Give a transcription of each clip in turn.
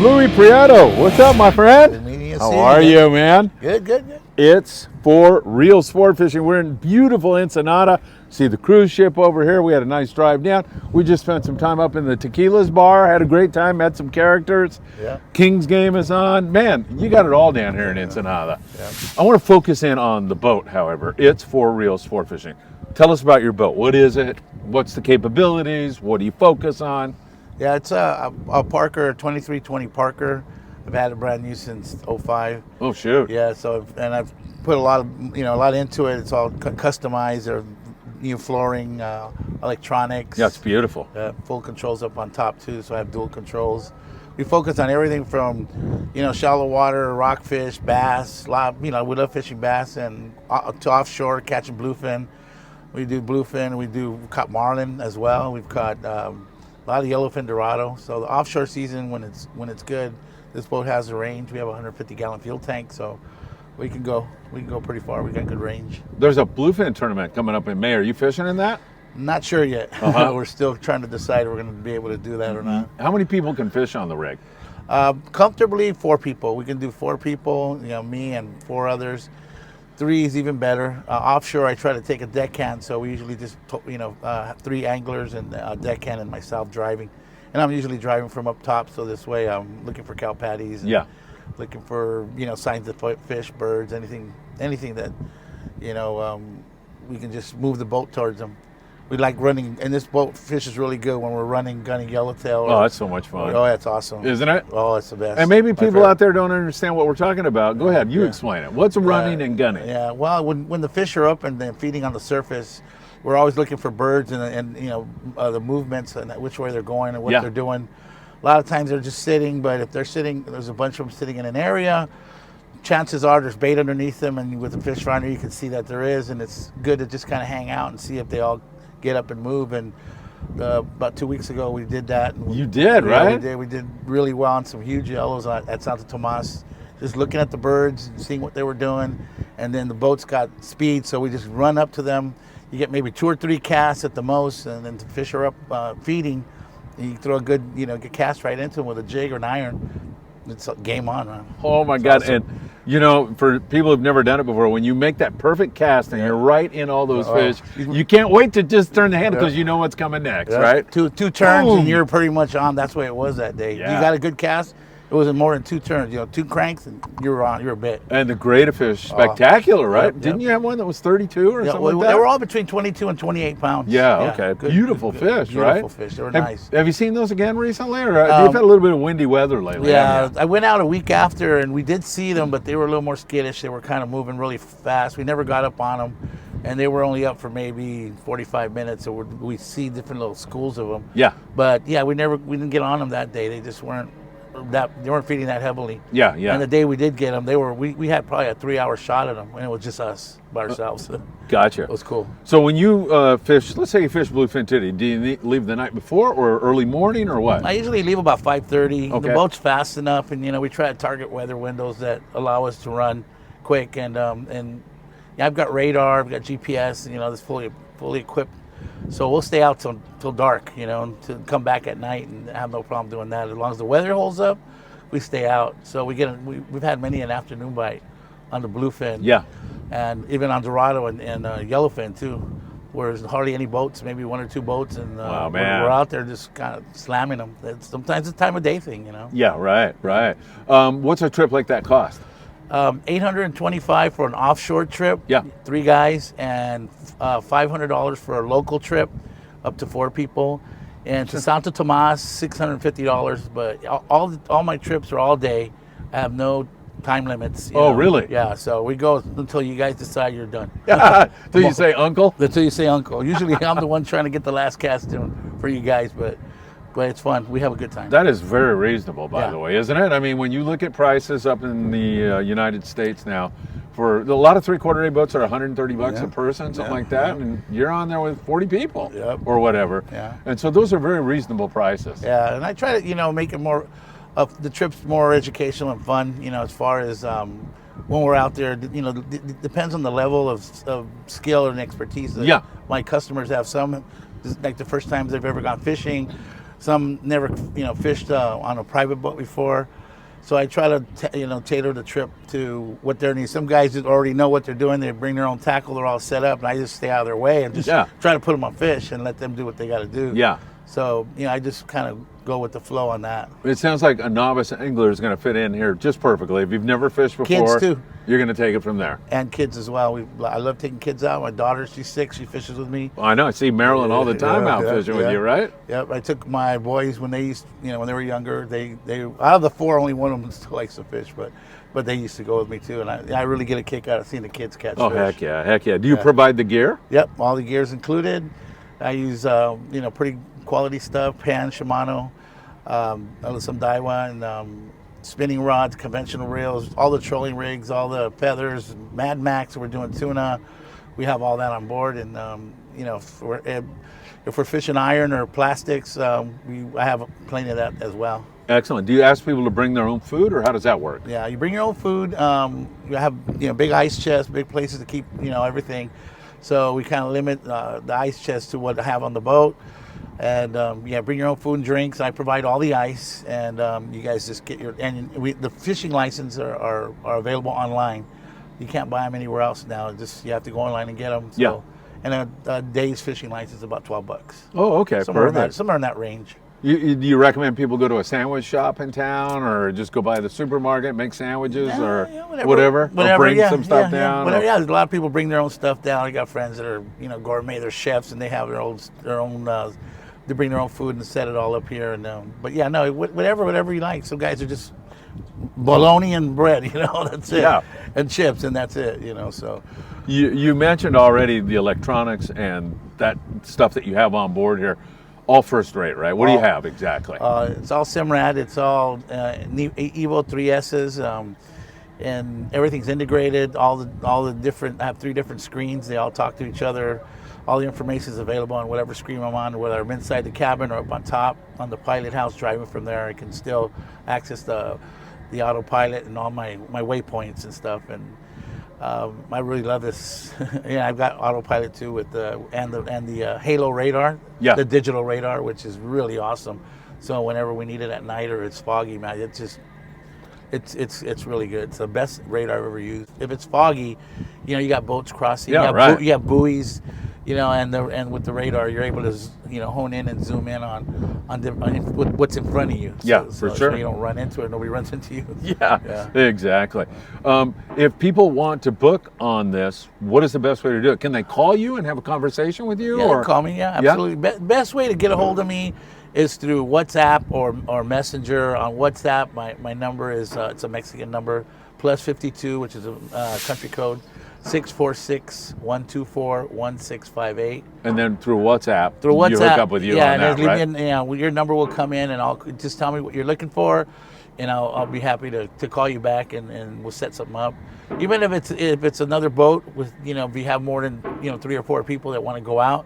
Louie Prieto. What's up, my friend? How are you, man? Good, good, good. It's for Reels Sportfishing. We're in beautiful Ensenada. See the cruise ship over here. We had a nice drive down. We just spent some time up in the Tequilas bar. Had a great time. Met some characters. Yeah. King's game is on. Man, you got it all down here in Ensenada. Yeah. I want to focus in on the boat, however. It's for Reels Sportfishing. Tell us about your boat. What is it? What's the capabilities? What do you focus on? Yeah, it's a Parker, 2320 Parker. I've had it brand new since '05. Oh, shoot. Yeah, so I've put a lot into it. It's all customized. There's new flooring, electronics. Yeah, it's beautiful. Full controls up on top too, so I have dual controls. We focus on everything from, shallow water, rockfish, bass. We love fishing bass, and to offshore catching bluefin. We do bluefin. We caught marlin as well. We've caught a lot of yellowfin dorado. So the offshore season, when it's good, this boat has a range. We have a 150-gallon fuel tank, so we can go pretty far. We got good range. There's a bluefin tournament coming up in May. Are you fishing in that? Not sure yet. We're still trying to decide if we're going to be able to do that or not. How many people can fish on the rig? Comfortably 4 people. We can do 4 people. Me and 4 others. 3 is even better. Offshore, I try to take a deckhand, so we usually just 3 anglers and a deckhand and myself driving. And I'm usually driving from up top, so this way I'm looking for cow patties. And looking for signs of fish, birds, anything that we can just move the boat towards them. We like running, and this boat fishes really good when we're gunning yellowtail. Oh, that's so much fun. Oh, that's awesome. Isn't it? Oh, it's the best. And maybe people out there don't understand what we're talking about. Go ahead, you explain it. What's running and gunning? Yeah, well, when the fish are up and they're feeding on the surface, we're always looking for birds and the movements and which way they're going and what they're doing. A lot of times they're just sitting, but if they're sitting, there's a bunch of them sitting in an area, chances are there's bait underneath them, and with the fish finder you can see that there is, and it's good to just kind of hang out and see if they all get up and move. And about 2 weeks ago we did that. And you did, right? We did really well on some huge yellows at Santo Tomas, just looking at the birds and seeing what they were doing. And then the boat's got speed, so we just run up to them. You get maybe 2 or 3 casts at the most, and then the fish are up feeding. And you throw a good, good cast right into them with a jig or an iron. It's game on, man. Oh my God! Awesome. And for people who've never done it before, when you make that perfect cast and you're right in all those fish, you can't wait to just turn the handle because you know what's coming next, right? Two turns and you're pretty much on. That's the way it was that day. Yeah. You got a good cast. It wasn't more than 2 turns. 2 cranks and you're on. You're a bit. And the grade of fish, spectacular, right? Didn't you have one that was 32 or something like that? They were all between 22 and 28 pounds. Yeah, okay. Good, beautiful fish, right? Beautiful fish. They were nice. Have you seen those again recently? Or you've had a little bit of windy weather lately. Yeah, I went out a week after and we did see them, but they were a little more skittish. They were kind of moving really fast. We never got up on them, and they were only up for maybe 45 minutes. So we see different little schools of them. Yeah. But yeah, we didn't get on them that day. They just weren't feeding that heavily. Yeah, yeah. And the day we did get them, we had probably a 3-hour shot at them, and it was just us by ourselves. Gotcha. It was cool. So when you fish, let's say you fish bluefin titty, do you leave the night before or early morning or what? I usually leave about 5:30. Okay. The boat's fast enough, and we try to target weather windows that allow us to run quick. And I've got radar, I've got GPS, it's fully equipped. So we'll stay out till dark, to come back at night and have no problem doing that. As long as the weather holds up, we stay out. So we've had many an afternoon bite on the bluefin. Yeah. And even on dorado and yellowfin too, where there's hardly any boats, maybe 1 or 2 boats, and wow, man. We're out there just kind of slamming them. Sometimes it's a time of day thing, Yeah, right. What's a trip like that cost? $825 for an offshore trip. Yeah. 3 guys, and $500 for a local trip, up to 4 people. And to Santo Tomas, $650. But all my trips are all day. I have no time limits. Oh, really? Yeah. So we go until you guys decide you're done. Until you say uncle? Until you say uncle. Usually I'm the one trying to get the last cast in for you guys, but it's fun. We have a good time. That is very reasonable, by the way, isn't it? I mean, when you look at prices up in the United States now, for a lot of 3/4 day boats are $130 a person, something like that, and you're on there with 40 people or whatever. Yeah. And so those are very reasonable prices. Yeah, and I try to make it more of the trips more educational and fun. As far as when we're out there, it depends on the level of skill and expertise that my customers have. Some, like the first times they've ever gone fishing, Some never, fished on a private boat before. So I try to, tailor the trip to what their needs. Some guys just already know what they're doing. They bring their own tackle. They're all set up, and I just stay out of their way and just try to put them on fish and let them do what they got to do. Yeah. So, I just kind of go with the flow on that. It sounds like a novice angler is going to fit in here just perfectly. If you've never fished before, kids too. You're going to take it from there. And kids as well. I love taking kids out. My daughter, she's 6. She fishes with me. Well, I know. I see Marilyn all the time out fishing with you, right? Yep. I took my boys when they used, when they were younger. They out of the 4, only one of them still likes to fish, but they used to go with me too. And I really get a kick out of seeing the kids catch fish. Oh, heck yeah. Do you provide the gear? Yep. All the gear's included. I use, pretty quality stuff, Pan, Shimano, some Daiwa, and spinning rods, conventional reels, all the trolling rigs, all the feathers, Mad Max. We're doing tuna. We have all that on board, and if we're fishing iron or plastics, I have plenty of that as well. Excellent. Do you ask people to bring their own food, or how does that work? Yeah, you bring your own food. You have big ice chests, big places to keep everything. So we kind of limit the ice chest to what I have on the boat. And bring your own food and drinks. I provide all the ice, and you guys just get the fishing licenses are available online. You can't buy them anywhere else now. You have to go online and get them. So, yeah. And a day's fishing license is about $12. Oh, okay, perfect. Somewhere in that range. Do you recommend people go to a sandwich shop in town, or just go by the supermarket, make sandwiches, or whatever? Or bring some stuff down? Yeah, there's a lot of people bring their own stuff down. I got friends that are gourmet, they're chefs, and they have their own they bring their own food and set it all up here. And whatever you like. Some guys are just bologna and bread, that's it. Yeah. And chips, and that's it, So you mentioned already the electronics and that stuff that you have on board here. All first rate, right? What do you have exactly? It's all Simrad. It's all Evo 3Ss, and everything's integrated. All the different. I have 3 different screens. They all talk to each other. All the information is available on whatever screen I'm on, whether I'm inside the cabin or up on top on the pilot house driving from there. I can still access the autopilot and all my waypoints and stuff. And I really love this. I've got autopilot too with the Halo radar, the digital radar, which is really awesome. So whenever we need it at night or it's foggy, man, it's really good. It's the best radar I've ever used. If it's foggy, you got boats crossing. You have buoys. And with the radar, you're able to, hone in and zoom in on what's in front of you. For sure. So you don't run into it. Nobody runs into you. Yeah, exactly. If people want to book on this, what is the best way to do it? Can they call you and have a conversation with you? Yeah, or call me. Yeah, absolutely. Yeah? Best way to get a hold of me is through WhatsApp or Messenger. On WhatsApp, my number is it's a Mexican number, +52, which is a country code. 646-124-1658. And then through WhatsApp, you hook up with you on that, right? Your number will come in, and I'll just tell me what you're looking for, and I'll be happy to call you back, and we'll set something up. Even if it's another boat with if you have more than 3 or 4 people that want to go out,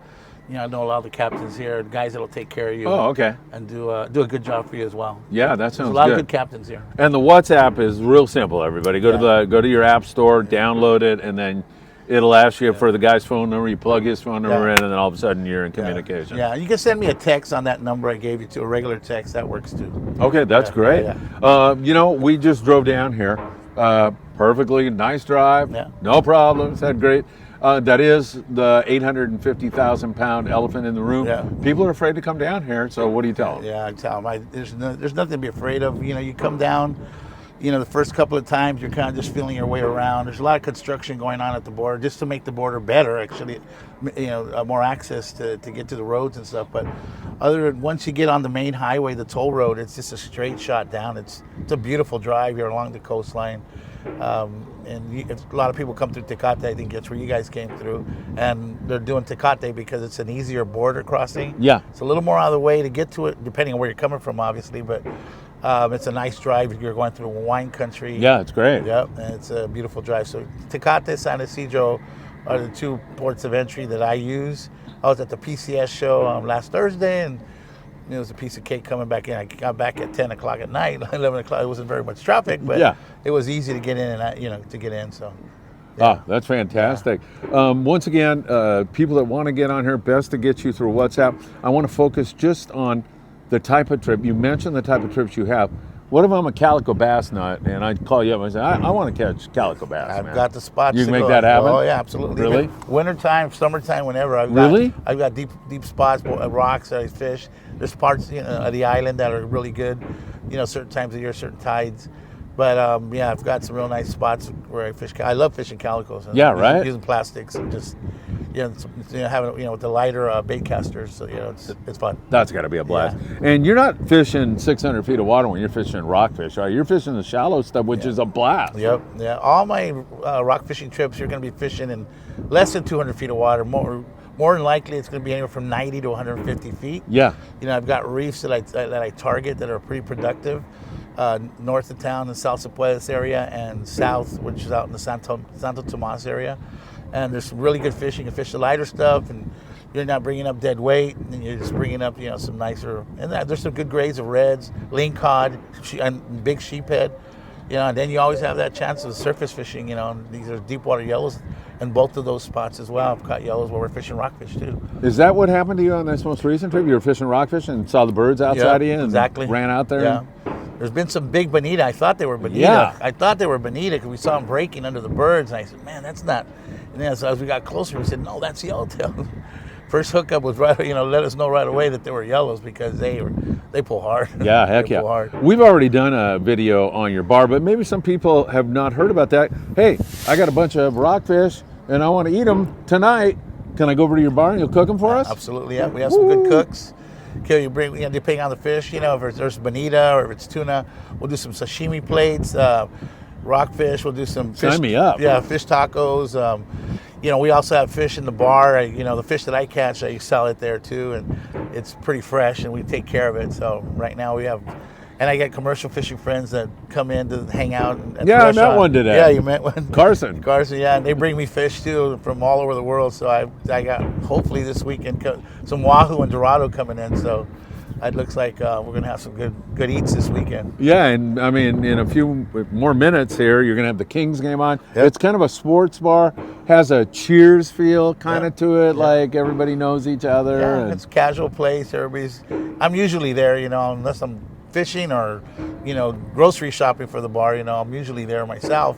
I know a lot of the captains here, guys that'll take care of you. Oh, okay. And do a good job for you as well. Yeah, that sounds good. There's a lot of good captains here. And the WhatsApp is real simple. Everybody, go to your app store, download it, and then it'll ask you for the guy's phone number. You plug his phone number in, and then all of a sudden you're in communication. Yeah, you can send me a text on that number I gave you to, a regular text. That works too. Okay, that's great. Yeah. We just drove down here. Perfectly nice drive. Yeah. No problems. Had great. That is the 850,000-pound elephant in the room. Yeah. People are afraid to come down here, so what do you tell them? Yeah, I tell them there's nothing to be afraid of. You come down, the first couple of times you're kind of just feeling your way around. There's a lot of construction going on at the border just to make the border better, actually, more access to get to the roads and stuff. But once you get on the main highway, the toll road, it's just a straight shot down. It's a beautiful drive here along the coastline. And a lot of people come through Tecate. I think that's where you guys came through, and they're doing Tecate because it's an easier border crossing. Yeah, it's a little more out of the way to get to it, depending on where you're coming from, obviously. But it's a nice drive. You're going through wine country. Yeah, it's great. Yep, and it's a beautiful drive. So Tecate, San Isidro are the 2 ports of entry that I use. I was at the PCS show last Thursday, and it was a piece of cake coming back in. I got back at 10 o'clock at night, 11 o'clock. It wasn't very much traffic, but it was easy to get in and to get in. So, that's fantastic. Once again, people that want to get on here, best to get you through WhatsApp. I want to focus just on the type of trip, you mentioned the type of trips you have. What if I'm a calico bass nut and I call you up and say, I want to catch calico bass, I've man. got the spots. You to can make go. that happen? Oh yeah, absolutely. Really? Even wintertime, summertime, whenever. Really? I've got deep spots, rocks that I fish. There's parts of the island that are really good. Certain times of year, certain tides. But yeah, I've got some real nice spots where I fish. I love fishing calicos. Yeah, right. Using plastics and just having with the lighter bait casters. So it's fun. That's got to be a blast. Yeah. And you're not fishing 600 feet of water when you're fishing rockfish, right? You're fishing the shallow stuff, which is a blast. Yep. Yeah. All my rock fishing trips, you're going to be fishing in less than 200 feet of water. More than likely, it's going to be anywhere from 90 to 150 feet. Yeah. I've got reefs that I target that are pretty productive. North of town, the South Cepuedes area, and south, which is out in the Santo Tomas area. And there's some really good fishing. You can fish the lighter stuff, and you're not bringing up dead weight, and you're just bringing up, some nicer. And there's some good grades of reds, ling cod, and big sheephead. And then you always have that chance of surface fishing. These are deep water yellows, and both of those spots as well. I've caught yellows where we're fishing rockfish too. Is that what happened to you on this most recent trip? You were fishing rockfish and saw the birds outside of you, and exactly. Ran out there. Yeah. There's been some big bonita. I thought they were bonita. Yeah. I thought they were bonita because we saw them breaking under the birds, and I said, "Man, that's not." And then as we got closer, we said, "No, that's yellowtail." First hookup was right. Let us know right away that they were yellows because they pull hard. Yeah, heck yeah. Pull hard. We've already done a video on your bar, but maybe some people have not heard about that. Hey, I got a bunch of rockfish and I want to eat them tonight. Can I go over to your bar and you'll cook them for us? Absolutely, yeah. We have some good cooks. Okay, you bring, depending on the fish, if there's bonita or if it's tuna, we'll do some sashimi plates. Rockfish, we'll do some fish. Sign me up. Yeah, fish tacos. We also have fish in the bar. The fish that I catch, I sell it there too, and it's pretty fresh, and we take care of it. So right now we have, and I get commercial fishing friends that come in to hang out. Yeah, I met one today. Yeah, you met one. Carson, yeah, and they bring me fish too from all over the world. So I got hopefully this weekend some wahoo and dorado coming in. So it looks like we're gonna have some good eats this weekend. Yeah, and I mean, in a few more minutes here, you're gonna have the Kings game on. Yep. It's kind of a sports bar, has a Cheers feel kind of to it, like everybody knows each other. Yeah, and it's a casual place. I'm usually there, unless I'm fishing or, grocery shopping for the bar. I'm usually there myself.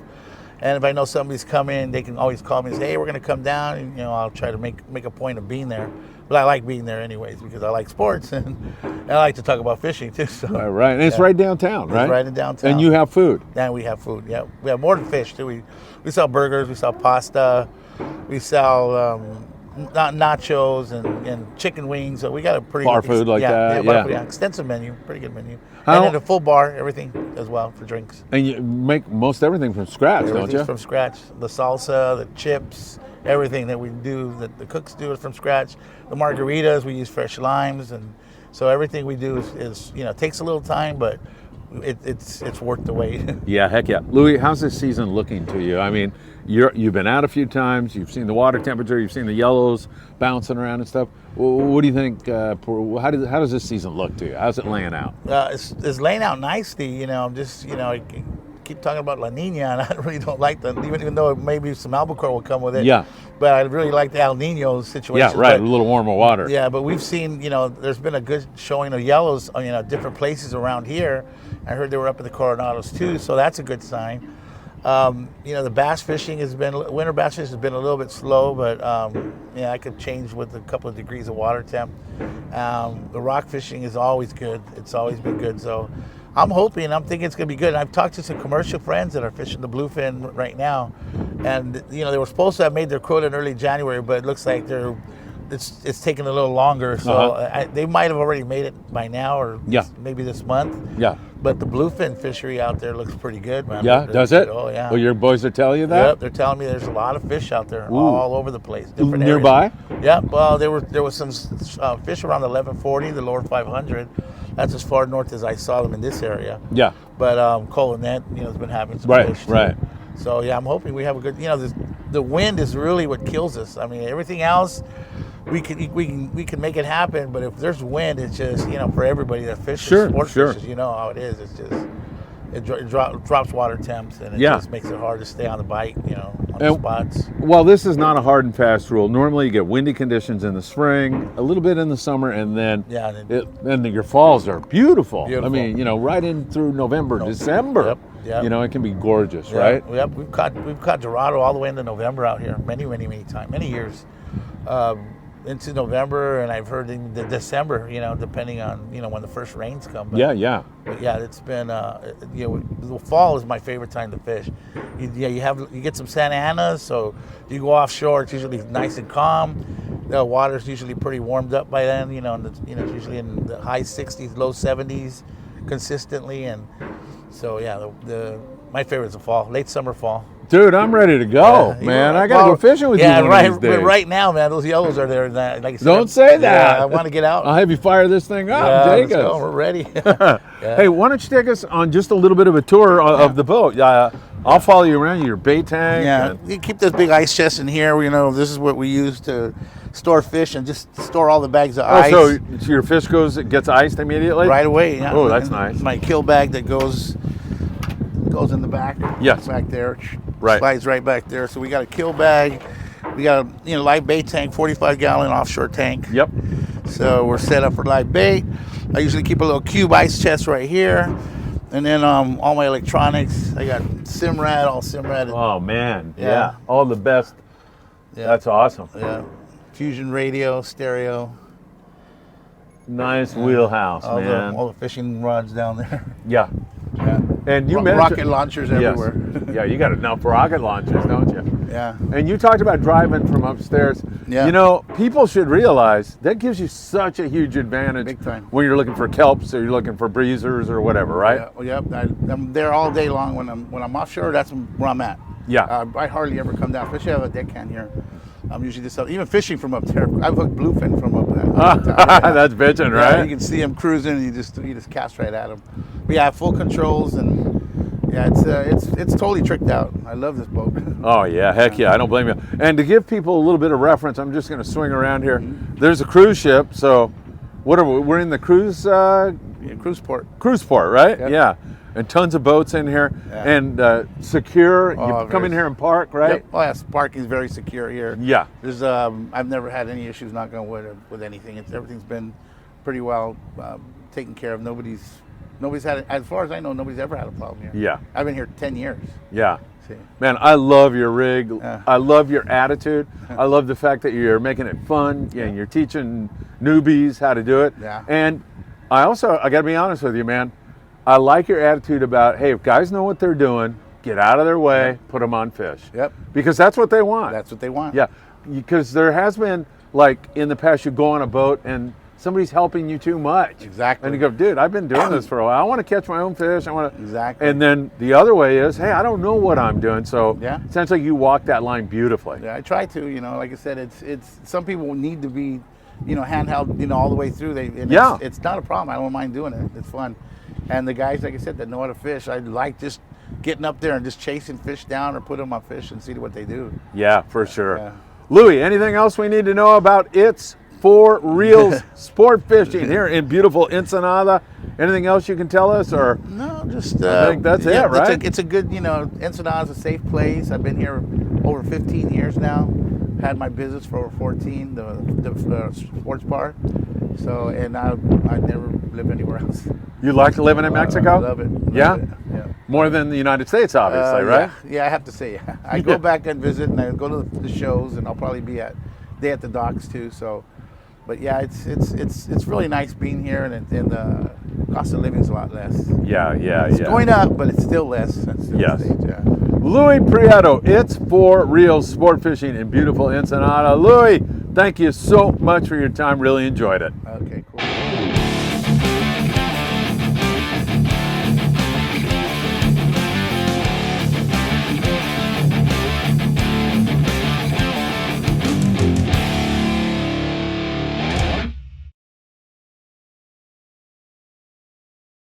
And if I know somebody's coming, they can always call me and say, "Hey, we're gonna come down," and I'll try to make a point of being there. But I like being there anyways because I like sports and I like to talk about fishing too. So right, and it's right downtown, right? It's right in downtown. And you have food. And we have food. Yeah, we have more than fish too. We sell burgers, we sell pasta, we sell nachos and chicken wings. So we got a pretty bar food like that. Yeah, extensive menu, pretty good menu. And then a full bar, everything as well for drinks. And you make most everything from scratch, don't you? From scratch. The salsa, the chips, everything that we do, that the cooks do is from scratch. The margaritas, we use fresh limes, and so everything we do is takes a little time, but it's worth the wait. Yeah, heck yeah. Louie, how's this season looking to you? I mean, you've been out a few times, you've seen the water temperature, you've seen the yellows bouncing around and stuff. What do you think, how does this season look to you? How's it laying out? It's laying out nicely, I keep talking about La Nina, and I really don't like that, even though maybe some albacore will come with it. Yeah. But I really like the El Nino situation. Yeah, right, a little warmer water. Yeah, but we've seen, there's been a good showing of yellows, different places around here. I heard they were up in the Coronados too, so that's a good sign. The bass fishing winter bass fishing has been a little bit slow, but I could change with a couple of degrees of water temp. The rock fishing is always good. It's always been good. So I'm thinking it's going to be good. And I've talked to some commercial friends that are fishing the bluefin right now. And, they were supposed to have made their quota in early January, but it looks like it's taking a little longer. So they might have already made it by now or maybe this month. Yeah. But the bluefin fishery out there looks pretty good, man. Yeah, does it? Oh, yeah. Well, your boys are telling you that? Yep, they're telling me there's a lot of fish out there all over the place. Different nearby? Areas. Yeah, well, there was some fish around the 1140, the lower 500. That's as far north as I saw them in this area. Yeah. But Colonet, has been having some fish too. Right. So yeah, I'm hoping we have a good. The wind is really what kills us. I mean, everything else, we can make it happen. But if there's wind, it's just for everybody that fishes, sport fishers, you know how it is. It's just drops water temps, and it just makes it hard to stay on the bite, on the spots. Well, this is not a hard and fast rule. Normally you get windy conditions in the spring, a little bit in the summer, and then your falls are beautiful. I mean, right in through November, December. Yep. It can be gorgeous, right? Yep. We've caught Dorado all the way into November out here, many times, many years. Into November, and I've heard in December, depending on, when the first rains come. But, But yeah, it's been, the fall is my favorite time to fish. You get some Santa Anas, so you go offshore, it's usually nice and calm. The water's usually pretty warmed up by then, it's usually in the high 60s, low 70s consistently. And so, yeah, my favorite is the fall, late summer, fall. Dude, I'm ready to go, man. I gotta go fishing with you one of these days. Right now, man, those yellows are there. Like I said, don't say that. I want to get out. I'll have you fire this thing up. Let's go. We're ready. Hey, why don't you take us on just a little bit of a tour of the boat? I'll follow you around your bait tank. Yeah, you keep this big ice chest in here. This is what we use to store fish and just store all the bags of ice. So your fish gets iced immediately? Right away, yeah. Oh, that's nice. My kill bag that goes in the back. Yes. Back there. Right. Slides right back there. So we got a kill bag. We got a live bait tank, 45-gallon offshore tank. Yep. So we're set up for live bait. I usually keep a little cube ice chest right here. And then all my electronics. I got Simrad, all Simrad. Oh, man. Yeah. All the best. Yeah. That's awesome. Yeah. Fusion radio, stereo. Nice wheelhouse, man. All the fishing rods down there. Yeah. And you mentioned rocket launchers everywhere. Yeah, you got enough rocket launchers, don't you? Yeah. And you talked about driving from upstairs. Yeah. People should realize that gives you such a huge advantage. Big time. When you're looking for kelps or you're looking for breezers or whatever, right? Yeah. I'm there all day long when I'm offshore. That's where I'm at. Yeah. I hardly ever come down. Especially I have a deckhand here. I'm usually just even fishing from up there. I've hooked bluefin from up there. That's bitching, right? Yeah, you can see him cruising, and you just cast right at him. But yeah, full controls, and it's totally tricked out. I love this boat. Oh yeah, heck yeah! I don't blame you. And to give people a little bit of reference, I'm just going to swing around here. There's a cruise ship. So, what are we? We're in the cruise port. Cruise port, right? Yep. Yeah. And tons of boats in here, and secure. You come in here and park, right? Yep. Oh, yes, parking is very secure here. Yeah. There's I've never had any issues, knock on wood, with anything. Everything's been pretty well taken care of. Nobody's had, as far as I know, nobody's ever had a problem here. Yeah. I've been here 10 years. Yeah. Man, I love your rig. Yeah. I love your attitude. I love the fact that you're making it fun and you're teaching newbies how to do it. Yeah. And I got to be honest with you, man. I like your attitude about, hey, if guys know what they're doing, get out of their way, put them on fish. Yep. Because that's what they want. That's what they want. Yeah. Because there has been, like, in the past, you go on a boat and somebody's helping you too much. Exactly. And you go, dude, I've been doing this for a while. I want to catch my own fish. I want to. Exactly. And then the other way is, hey, I don't know what I'm doing. So it sounds like you walk that line beautifully. Yeah, I try to. Like I said, it's some people need to be, handheld, all the way through. It's not a problem. I don't mind doing it. It's fun. And the guys, like I said, that know how to fish, I like just getting up there and just chasing fish down or put them on fish and see what they do. Yeah, for sure. Yeah. Louie, anything else we need to know about It's for Reels Sport Fishing here in beautiful Ensenada? Anything else you can tell us? Or no, just I think that's it, right? It's a good, Ensenada's a safe place. I've been here over 15 years now. Had my business for over 14, the sports bar. So, and I never lived anywhere else. You like living in Mexico? I love it. Yeah? Yeah. More than the United States, obviously, right? Yeah, I have to say. I go back and visit, and I go to the shows, and I'll probably be at the docks too. So, but yeah, it's really nice being here, and the cost of living is a lot less. Yeah. It's going up, but it's still less. Yes. Louie Prieto, It's for Reels Sport Fishing in beautiful Ensenada. Louie, thank you so much for your time. Really enjoyed it. Okay, cool.